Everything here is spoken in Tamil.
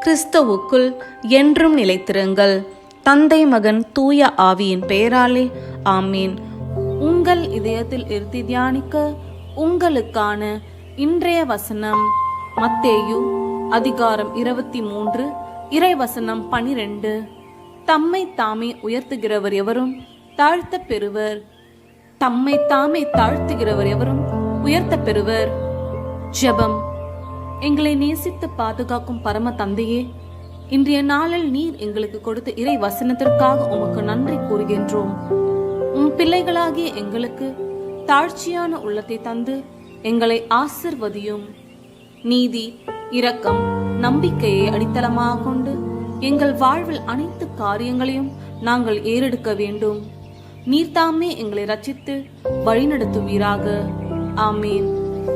கிறிஸ்துவுக்குள் என்றும் நிலைத்திருங்கள். தந்தை, மகன், தூய ஆவியின் பெயராலே ஆமீன். உங்கள் இதயத்தில் இருத்தி தியானிக்க உங்களுக்கான இன்றைய வசனம் மத்தேயு அதிகாரம் 23 இறைவசனம் 12. தம்மை தாமே உயர்த்துகிறவர் எவரும் தாழ்த்த பெறுவர், தம்மை தாமே தாழ்த்துகிறவர் எவரும் உயர்த்த பெறுவர். ஜெபம். எங்களை நேசித்து பாதுகாக்கும் பரம தந்தையே, இன்றைய நாளில் நீர் எங்களுக்கு கொடுத்த இறை வசனத்திற்காக உமக்கு நன்றி கூறுகின்றோம். உம் பிள்ளைகளாகிய எங்களுக்கு தாழ்ச்சியான உள்ளத்தை தந்து எங்களை ஆசிர்வதியும். நீதி, இரக்கம், நம்பிக்கையை அடித்தளமாக கொண்டு எங்கள் வாழ்வில் அனைத்து காரியங்களையும் நாங்கள் ஏறெடுக்க வேண்டும். நீர்தாமே எங்களை ரட்சித்து வழிநடத்துவீராக. ஆமீன்.